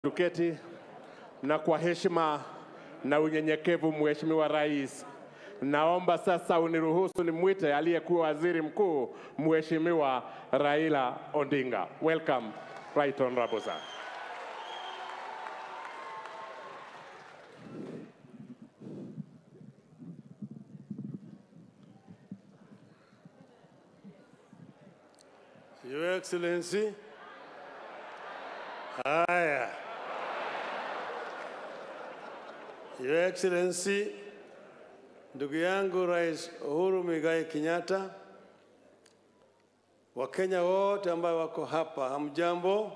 Tuketi na kwa heshima na unyenyekevu, Mheshimiwa Rais, naomba sasa uniruhusu nimwite aliyekuwa Waziri Mkuu, Mheshimiwa Raila Odinga. Welcome, Right Honorable Sir. Your Excellency, haya. Your Excellency, ndugu yangu Rais Uhuru Muigai Kenyatta, Wakenya wote ambao wako hapa, hamjambo?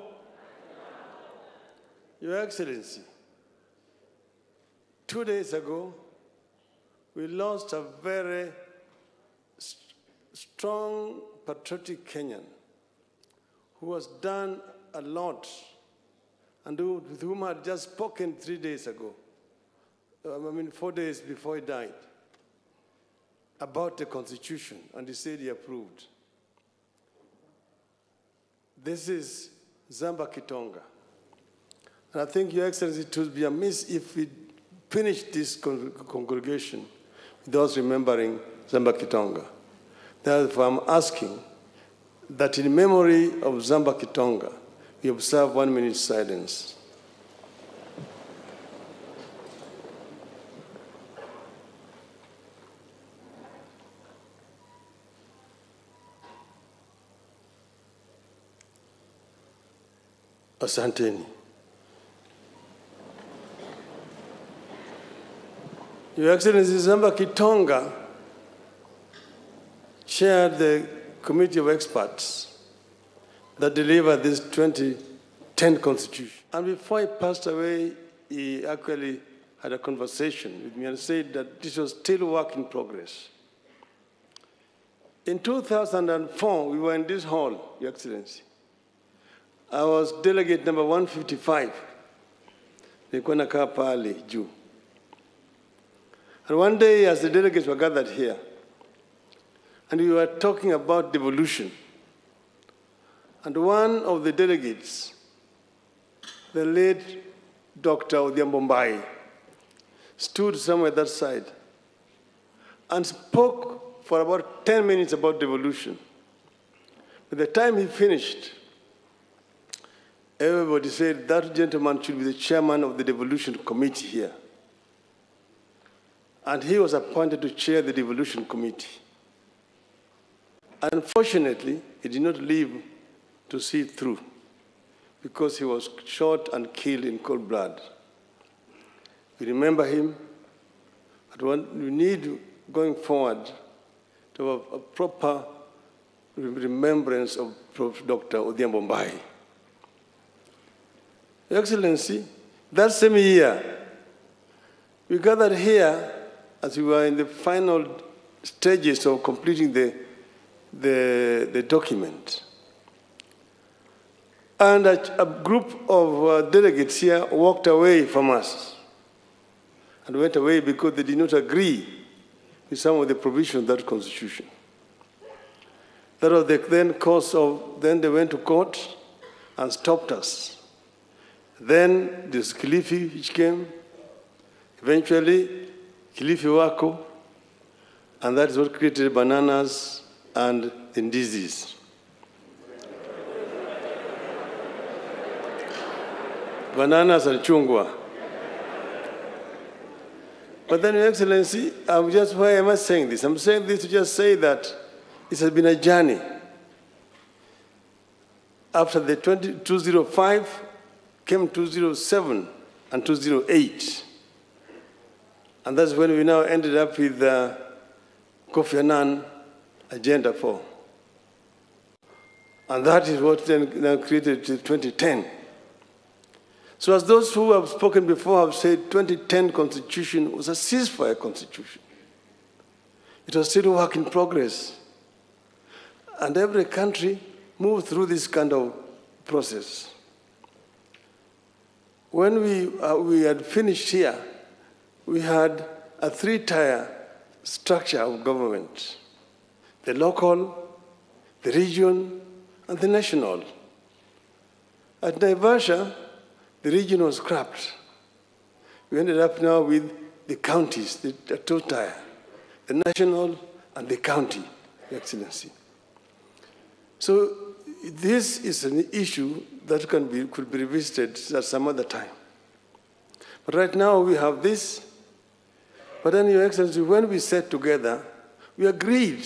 Your Excellency, 2 days ago, we lost a very strong, patriotic Kenyan who has done a lot and with whom I had just spoken 3 days ago. 4 days before he died, about the Constitution, and he said he approved. This is Zamba Kitonga. And I think, Your Excellency, it would be amiss if we finish this congregation without remembering Zamba Kitonga. Therefore, I'm asking that in memory of Zamba Kitonga, we observe 1 minute silence. Asanteni. Your Excellency, Zamba Kitonga chaired the committee of experts that delivered this 2010 Constitution. And before he passed away, he actually had a conversation with me and said that this was still work in progress. In 2004, we were in this hall, Your Excellency. I was delegate number 155. Nilikuwa nakaa pale juu. And one day, as the delegates were gathered here, and we were talking about devolution, and one of the delegates, the late Dr. Odinga, stood somewhere that side and spoke for about 10 minutes about devolution. By the time he finished, everybody said that gentleman should be the chairman of the devolution committee here. And he was appointed to chair the devolution committee. Unfortunately, he did not live to see it through because he was shot and killed in cold blood. We remember him, but we need, going forward, to have a proper remembrance of Dr. Odinga. Your Excellency, that same year, we gathered here as we were in the final stages of completing the document. And a group of delegates here walked away from us and went away because they did not agree with some of the provisions of that Constitution. That was the then cause of, then they went to court and stopped us. Then this Kilifi which came, eventually Kilifi Wako, and that is what created bananas and the disease. Bananas and chungwa. But then, Your Excellency, why am I saying this? I'm saying this to just say that it has been a journey. After the 205, came 207 and 208. And that's when we now ended up with Kofi Annan Agenda 4. And that is what then now created 2010. So as those who have spoken before have said, 2010 Constitution was a ceasefire Constitution. It was still a work in progress. And every country moved through this kind of process. When we had finished here, we had a 3-tier structure of government: the local, the region, and the national. At Naivasha, the region was scrapped. We ended up now with the counties, the two tier, the national and the county, Your Excellency. So this is an issue that could be revisited at some other time. But right now we have this. But then, Your Excellency, when we sat together, we agreed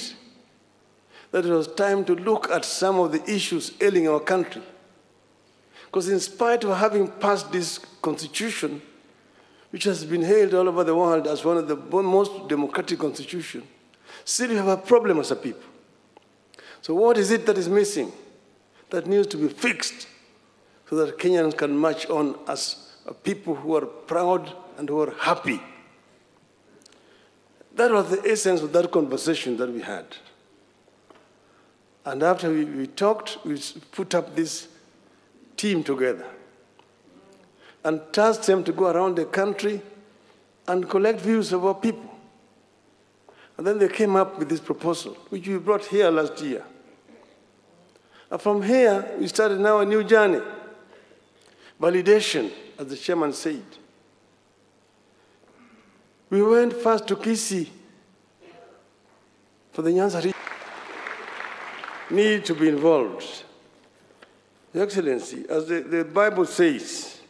that it was time to look at some of the issues ailing our country. Because in spite of having passed this constitution, which has been hailed all over the world as one of the most democratic constitutions, still we have a problem as a people. So what is it that is missing, that needs to be fixed so that Kenyans can march on as a people who are proud and who are happy? That was the essence of that conversation that we had. And after we talked, we put up this team together and tasked them to go around the country and collect views of our people. And then they came up with this proposal, which we brought here last year. And from here, we started now a new journey. Validation, as the chairman said. We went first to Kisii for the Nyanza region. Need to be involved. Your Excellency, as the Bible says,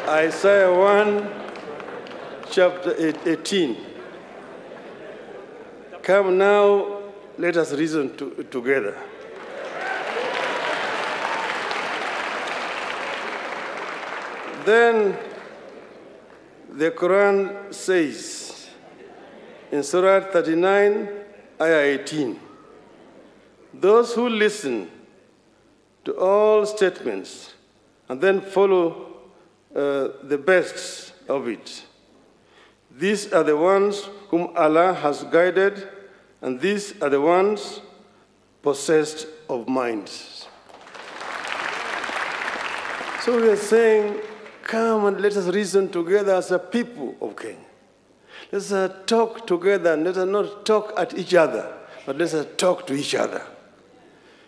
Isaiah 1, chapter 18. Come now, let us reason together. Then the Quran says in Surah 39, Ayah 18, those who listen to all statements and then follow the best of it, these are the ones whom Allah has guided, and these are the ones possessed of minds. So we are saying, come and let us reason together as a people of Kenya. Let us talk together, and let us not talk at each other, but let us talk to each other.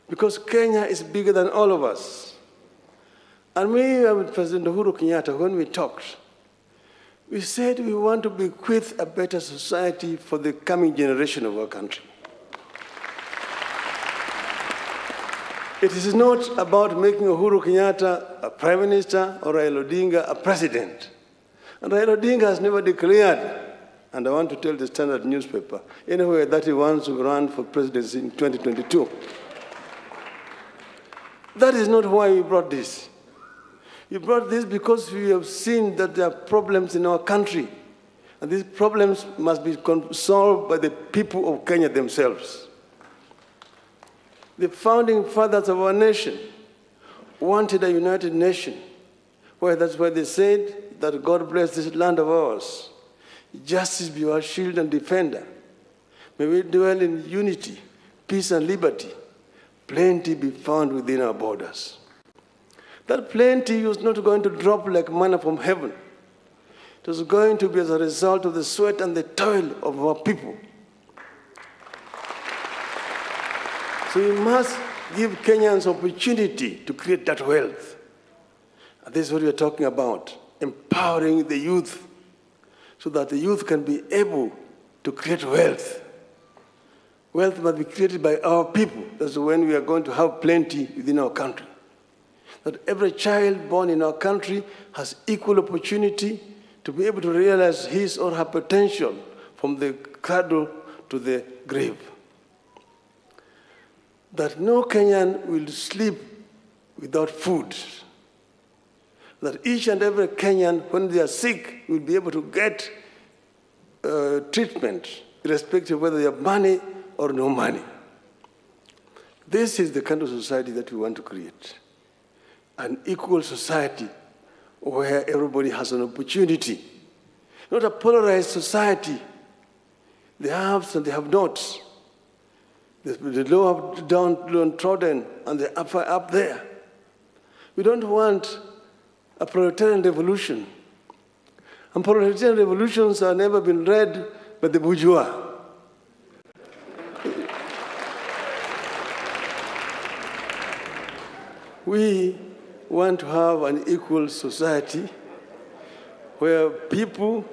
Because Kenya is bigger than all of us. And we, with President Uhuru Kenyatta, when we talked, we said we want to bequeath a better society for the coming generation of our country. It is not about making Uhuru Kenyatta a prime minister or Raila Odinga a president. And Raila Odinga has never declared, and I want to tell the Standard newspaper, anyway, that he wants to run for presidency in 2022. That is not why we brought this. We brought this because we have seen that there are problems in our country, and these problems must be solved by the people of Kenya themselves. The founding fathers of our nation wanted a united nation, where that's why they said that God bless this land of ours. Justice be our shield and defender. May we dwell in unity, peace, and liberty. Plenty be found within our borders. That plenty was not going to drop like manna from heaven. It was going to be as a result of the sweat and the toil of our people. So we must give Kenyans opportunity to create that wealth. And this is what we are talking about, empowering the youth so that the youth can be able to create wealth. Wealth must be created by our people. That's when we are going to have plenty within our country. That every child born in our country has equal opportunity to be able to realize his or her potential from the cradle to the grave. That no Kenyan will sleep without food. That each and every Kenyan, when they are sick, will be able to get treatment, irrespective of whether they have money or no money. This is the kind of society that we want to create. An equal society where everybody has an opportunity. Not a polarized society. The haves and the have-nots. The low downtrodden and the up there. We don't want a proletarian revolution. And proletarian revolutions have never been led by the bourgeois. We want to have an equal society where people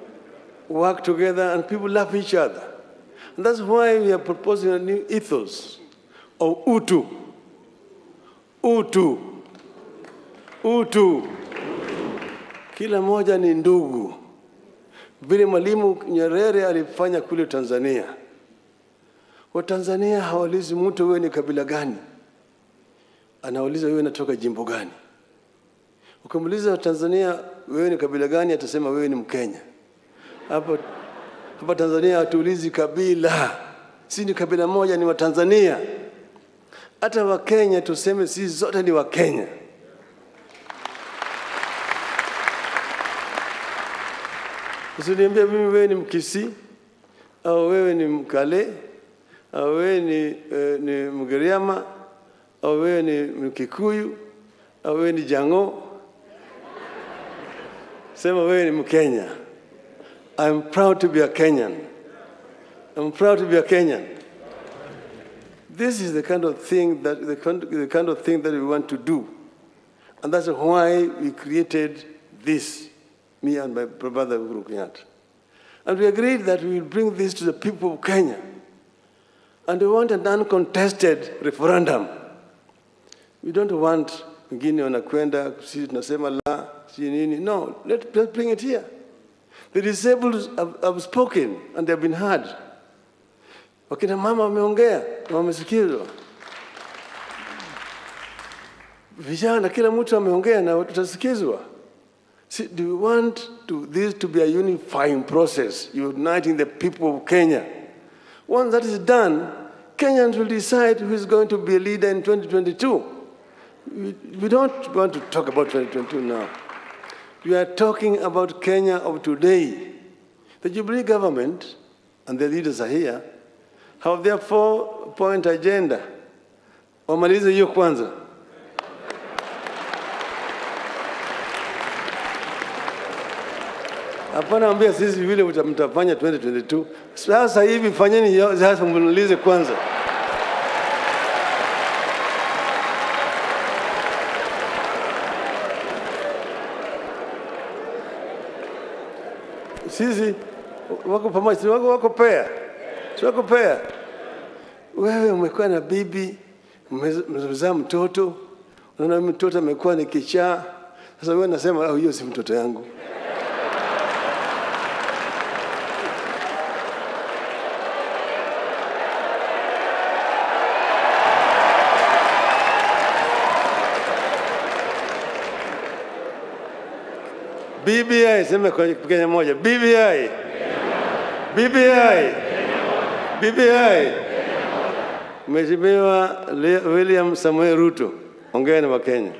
work together and people love each other. And that's why we are proposing a new ethos of Utu. Utu. Utu. Kila moja ni ndugu. Vile Mwalimu Nyerere alifanya kule Tanzania. Watanzania hawaulizi mtu wewe ni kabila gani. Anauliza wewe unatoka jimbo gani. Ukimuuliza Watanzania wewe ni kabila gani, atasema wewe ni Mkenya. Hapa Tanzania hatuulizi kabila. Sisi ni kabila moja, ni Watanzania. Hata Wakenya tuseme sisi zote ni Wakenya. Usiniambie mimi wewe ni Mkisi, au wewe ni Mkale, au wewe ni Mgiriama, au wewe ni Mkikuyu, au wewe ni Jango. Sema wewe ni Mkenya. I'm proud to be a Kenyan. I'm proud to be a Kenyan. This is the kind of thing that we want to do. And that's why we created this, me and my brother Uhuru Kenyatta. And we agreed that we will bring this to the people of Kenya. And we want an uncontested referendum. We don't want wengine wanakwenda sisi tunasema la si nini. No, let's bring it here. The disabled have spoken and they have been heard. Wakina mama wameongea na wamesikizwa. Vijana kila mtu ameongea na tutasikizwa. See, do we want this to be a unifying process, uniting the people of Kenya? Once that is done, Kenyans will decide who is going to be a leader in 2022. We don't want to talk about 2022 now. We are talking about Kenya of today. The Jubilee government, and the leaders are here, have their 4-point agenda. Wamalize hiyo kwanza. Hapana ambia sisi vile mtafanya 2022. Sasa hivi fanyeni hiyo, sasa mlize kwanza. Sisi wako pamoja, wako pair. Wako pair. Wewe umekuwa na bibi, umezaa mtoto, unaona mtoto amekuwa ni kichaa. Sasa wewe unasema hiyo si mtoto yangu. BBI, sema kwa Kenya moja. BBI. BBI. BBI. Mheshimiwa William Samoei Ruto, ongea na Wakenya.